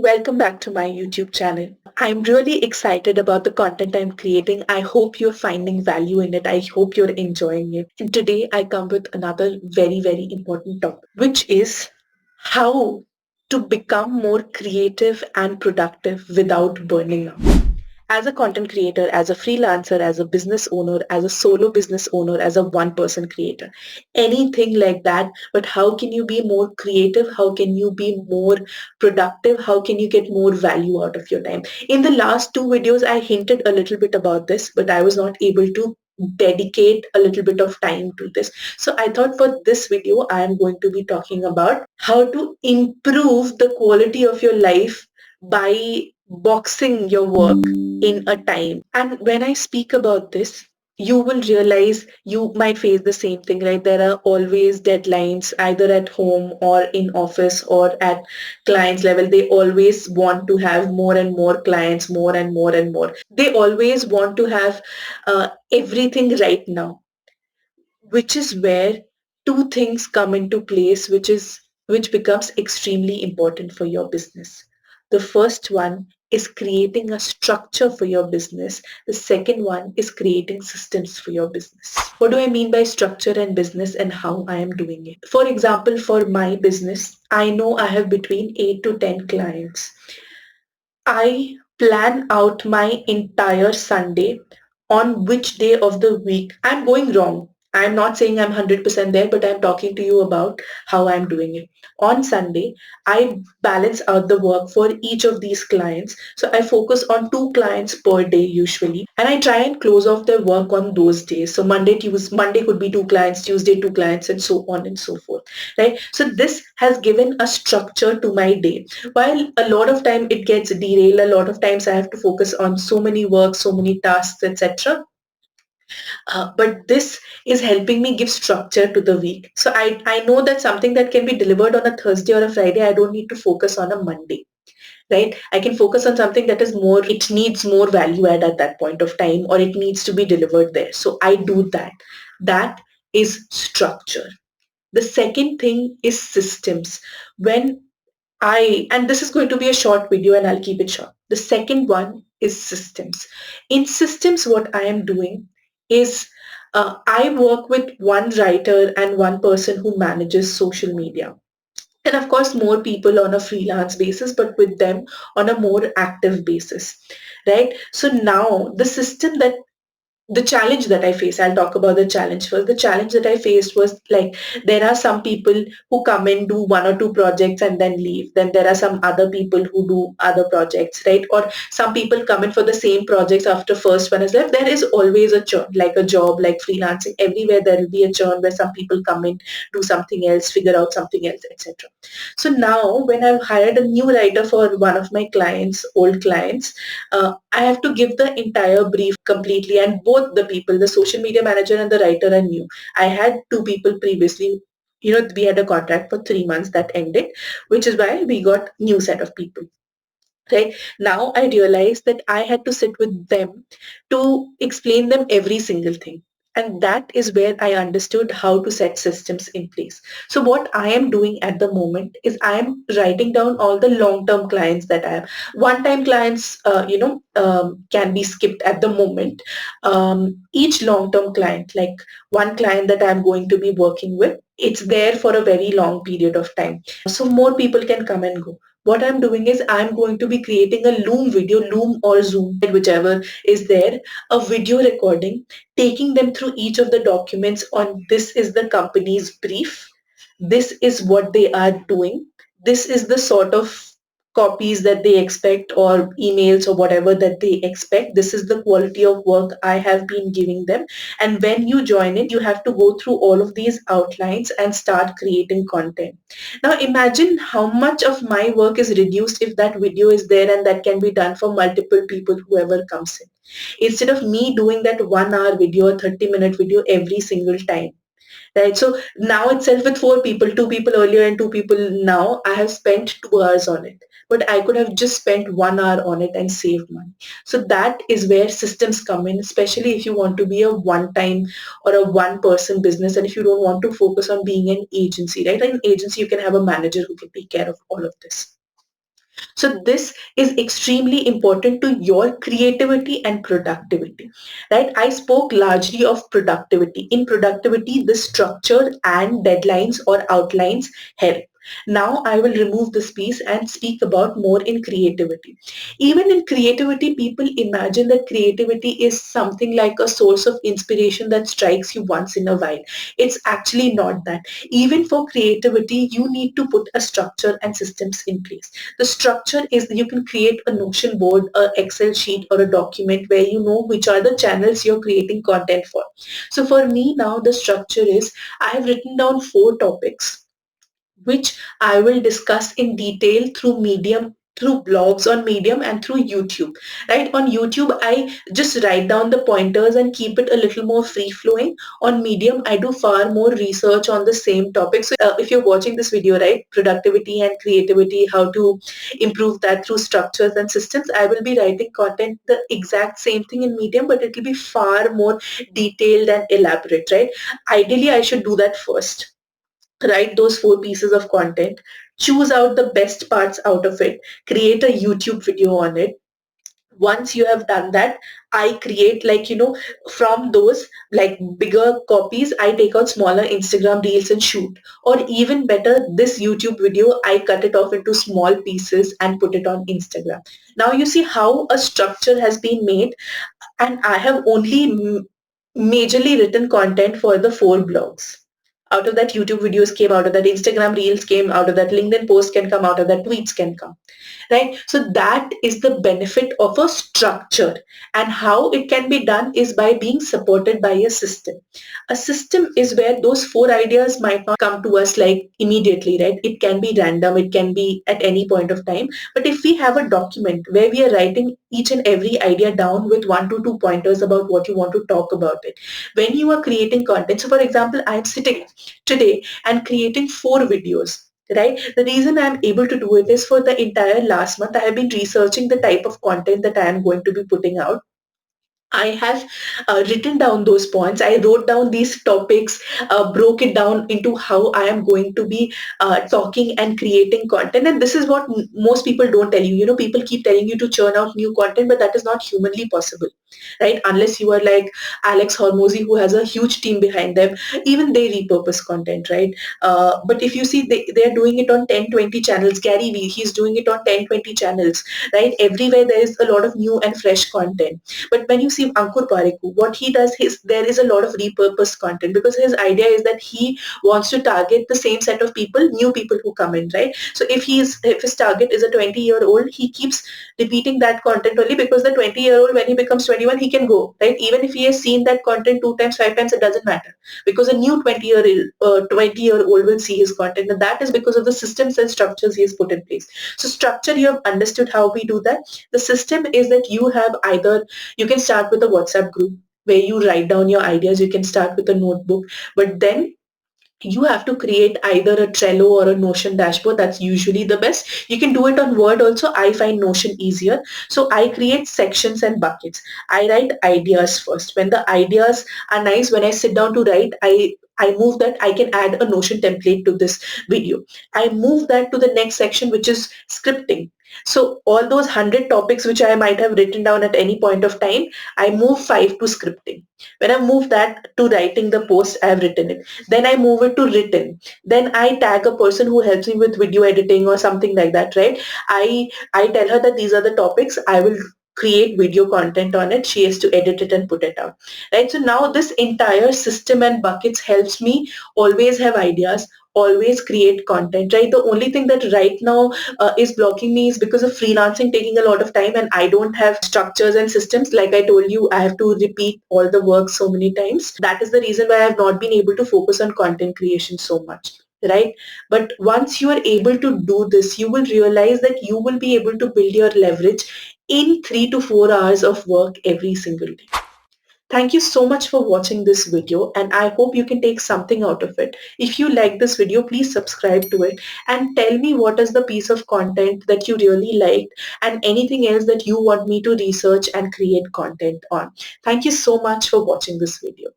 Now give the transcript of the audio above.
Welcome back to my YouTube channel. I'm really excited about the content I'm creating. I hope you're finding value in it. I hope you're enjoying it. And today I come with another very important topic, which is how to become more creative and productive without burning out. As a content creator, as a freelancer, as a business owner, as a solo business owner, as a one-person creator, anything like that. But how can you be more creative? How can you be more productive? How can you get more value out of your time? In the last two videos, I hinted a little bit about this, but I was not able to dedicate a little bit of time to this. So I thought for this video, I am going to be talking about how to improve the quality of your life by boxing your work in a time. And when I speak about this, you will realize you might face the same thing, right? There are always deadlines either at home or in office or at clients level. They always want to have more and more clients, more and more and more. They always want to have everything right now, which is where two things come into place, which becomes extremely important for your business. The first one is creating a structure for your business. The second one is creating systems for your business. What do I mean by structure and business and how I am doing it? For example, for my business, I know I have between 8 to 10 clients. I plan out my entire Sunday on which day of the week I'm going wrong. I'm not saying I'm 100% there, but I'm talking to you about how I'm doing it. On Sunday, I balance out the work for each of these clients. So I focus on two clients per day usually, and I try and close off their work on those days. So Monday could be two clients, Tuesday two clients, and so on and so forth. Right? So this has given a structure to my day. While a lot of time it gets derailed, a lot of times I have to focus on so many work, so many tasks, etc. But this is helping me give structure to the week. So I know that something that can be delivered on a Thursday or a Friday, I don't need to focus on a Monday, right? I can focus on something that is more, it needs more value add at that point of time, or it needs to be delivered there. So I do that. That is structure. The second thing is systems. And this is going to be a short video and I'll keep it short. The second one is systems. In systems, what I am doing is I work with one writer and one person who manages social media. And of course, more people on a freelance basis, but with them on a more active basis, right? So now the system that the challenge that I face, I'll talk about the challenge first. The challenge that I faced was like there are some people who come in, do one or two projects and then leave. Then there are some other people who do other projects, right? Or some people come in for the same projects after first one is left. There is always a churn, like a job, like freelancing. Everywhere there will be a churn where some people come in, do something else, figure out something else, etc. So now when I've hired a new writer for one of my clients, old clients, I have to give the entire brief completely, and both the people, the social media manager and the writer, are new. I had two people previously. We had a contract for 3 months that ended, which is why we got new set of people. Right now, I realized that I had to sit with them to explain them every single thing. And that is where I understood how to set systems in place. So what I am doing at the moment is I am writing down all the long-term clients that I have. One-time clients, can be skipped at the moment. Each long-term client, like one client that I'm going to be working with, it's there for a very long period of time. So more people can come and go. What I'm doing is I'm going to be creating a Loom or Zoom, whichever is there, a video recording, taking them through each of the documents on this is the company's brief, this is what they are doing, this is the sort of copies that they expect or emails or whatever that they expect. This is the quality of work I have been giving them. And when you join in, you have to go through all of these outlines and start creating content. Now imagine how much of my work is reduced if that video is there and that can be done for multiple people, whoever comes in. Instead of me doing that 1 hour video or 30-minute video every single time. Right. So now itself with four people, two people earlier and two people now, I have spent 2 hours on it. But I could have just spent 1 hour on it and saved money. So that is where systems come in, especially if you want to be a one-time or a one-person business and if you don't want to focus on being an agency, right? Like an agency, you can have a manager who can take care of all of this. So this is extremely important to your creativity and productivity, right? I spoke largely of productivity. In productivity, the structure and deadlines or outlines help. Now I will remove this piece and speak about more in creativity. Even in creativity, people imagine that creativity is something like a source of inspiration that strikes you once in a while. It's actually not that. Even for creativity, you need to put a structure and systems in place. The structure is you can create a Notion board, a Excel sheet or a document where you know which are the channels you're creating content for. So for me now the structure is I have written down 4 topics which I will discuss in detail through Medium, through blogs on Medium and through YouTube. Right? On YouTube, I just write down the pointers and keep it a little more free flowing. On Medium, I do far more research on the same topic. So if you're watching this video, right, productivity and creativity, how to improve that through structures and systems, I will be writing content the exact same thing in Medium, but it will be far more detailed and elaborate, right? Ideally, I should do that first, write those 4 pieces of content, choose out the best parts out of it, create a YouTube video on it. Once you have done that, I create from those like bigger copies, I take out smaller Instagram reels and shoot. Or even better, this YouTube video, I cut it off into small pieces and put it on Instagram. Now you see how a structure has been made, and I have only majorly written content for the 4 blogs. Out of that, YouTube videos came, out of that Instagram reels came, out of that LinkedIn post can come, out of that tweets can come, right? So that is the benefit of a structure, and how it can be done is by being supported by a system. A system is where those 4 ideas might not come to us like immediately, right? It can be random, it can be at any point of time. But if we have a document where we are writing each and every idea down with 1 to 2 pointers about what you want to talk about it, when you are creating content, so for example, I'm sitting today and creating 4 videos. Right. The reason I'm able to do it is for the entire last month, I have been researching the type of content that I am going to be putting out. I have written down those points. I wrote down these topics, broke it down into how I am going to be talking and creating content. And this is what most people don't tell you. You know, people keep telling you to churn out new content, but that is not humanly possible, right? Unless you are like Alex Hormozy, who has a huge team behind them. Even they repurpose content, right? But if you see, they are doing it on 10, 20 channels. Gary Vee, he's doing it on 10, 20 channels, right? Everywhere there is a lot of new and fresh content. But when you see Ankur Pariku, what he does is there is a lot of repurposed content, because his idea is that he wants to target the same set of people, new people who come in, right? So if his target is a 20-year-old, he keeps repeating that content only because the 20-year-old, when he becomes 21, he can go, right? Even if he has seen that content 2 times, 5 times, it doesn't matter, because a new 20-year-old will see his content, and that is because of the systems and structures he has put in place. So structure, you have understood how we do that. The system is that you have either, you can start with a WhatsApp group where you write down your ideas. You can start with a notebook, but then you have to create either a Trello or a Notion dashboard. That's usually the best. You can do it on Word also. I find Notion easier. So I create sections and buckets. I write ideas first. When the ideas are nice, when I sit down to write, I move that. I can add a Notion template to this video. I move that to the next section, which is scripting. So all those 100 topics which I might have written down at any point of time, I move 5 to scripting. When I move that to writing the post, I have written it. Then I move it to written. Then I tag a person who helps me with video editing or something like that, right? I tell her that these are the topics. I will create video content on it. She has to edit it and put it out, right? So now this entire system and buckets helps me always have ideas, always create content, right? The only thing that right now is blocking me is because of freelancing taking a lot of time, and I don't have structures and systems. Like I told you, I have to repeat all the work so many times. That is the reason why I have not been able to focus on content creation so much, right? But once you are able to do this, you will realize that you will be able to build your leverage in 3 to 4 hours of work every single day. Thank you so much for watching this video, and I hope you can take something out of it. If you like this video, please subscribe to it and tell me what is the piece of content that you really liked and anything else that you want me to research and create content on. Thank you so much for watching this video.